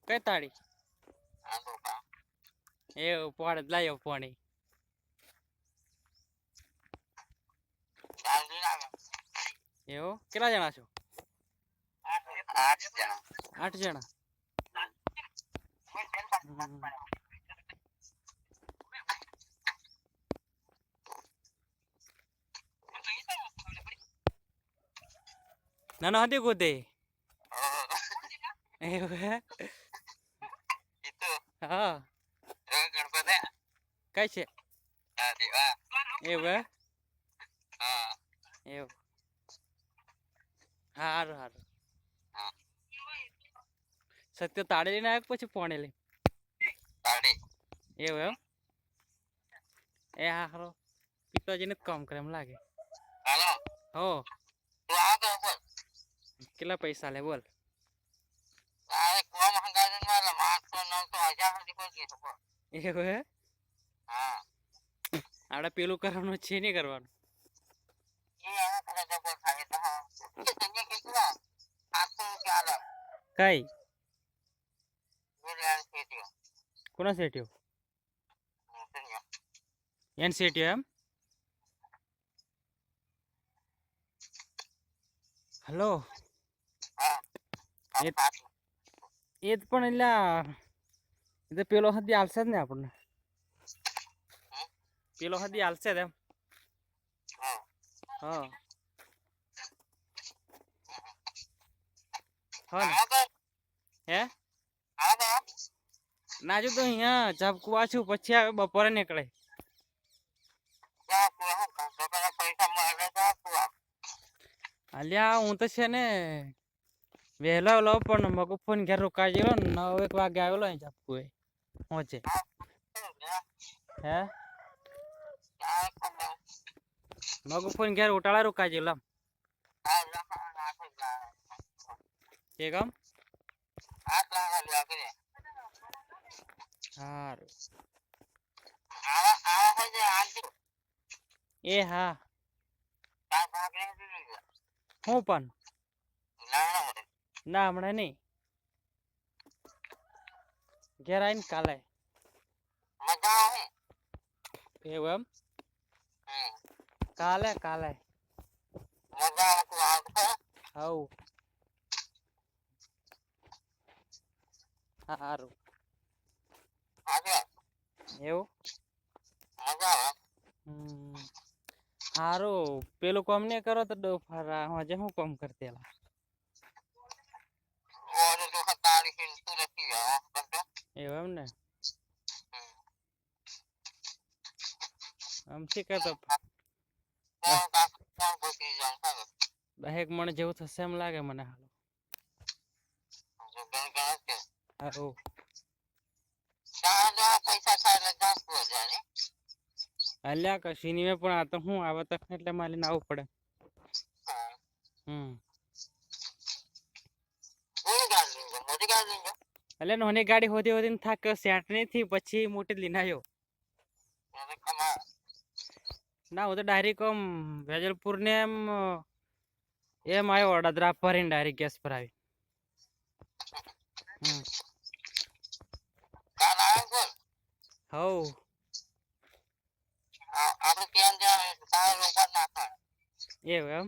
કઈ તાળી એ પાડ લાયો પાણી એવો કેટલા જણા છો 8 જણા નાનો હતી કૂદે એવું હે હા કઈ છે એવું એવું હારું હારું સત્ય તાળી લઈને આવ્યો પછી પોણે લઈ એવું એમ એ હા હારો પિતાજીને જ કામ કરે એમ લાગે હો કેટલા પૈસા લે બોલ એવું હે આપણે પેલું કરવાનું છે નહીં કરવાનું કઈ કોના સેટ્યો એન સેટ્યો એમ હલો એ જ પણ એટલે એ તો પેલો હદી હાલશે જ ને આપણને પેલો હદી હાલશે જ એમ હા હે નાજુ તો અહીંયા ઝબકવા છું પછી આવે બપોરે નીકળે અલ્યા હું તો છે ને વહેલો આવેલો પણ મગુ ફોન ઘેર રોકાઈ ગયેલો ને 9 વાગે આવેલો અહીં ઝબકું એ પહોંચે હે મગુ ફોન ઘેર ઉટાળા રોકાઈ ગયેલો એ કામ સારું એ હા હું પણ ના હમણાં નહીં ઘેર આવીને કાલે એવું એમ કાલે કાલે હવ સારું એવું સારું પેલું કામ નહીં કરો તો ડોફારા હજે શું કામ કરતેલા એવું એમ ને આમ શીખે તો 10 મણ જેવું થશે એમ લાગે મને હાલો અલ્યા કશી નહીં પણ આ તો હું આવે તો એટલે મારીને આવવું પડે એટલે નોની ગાડી હોતી હોતી થાક સેટ નહીં થી પછી મોટી લઈને આવ્યો ના હું તો ડાયરેક્ટ વેજલપુર ને એમ આવ્યો વડોદરા ફરીને ડાયરેક્ટ ગેસ પર આવી હવ એવું એમ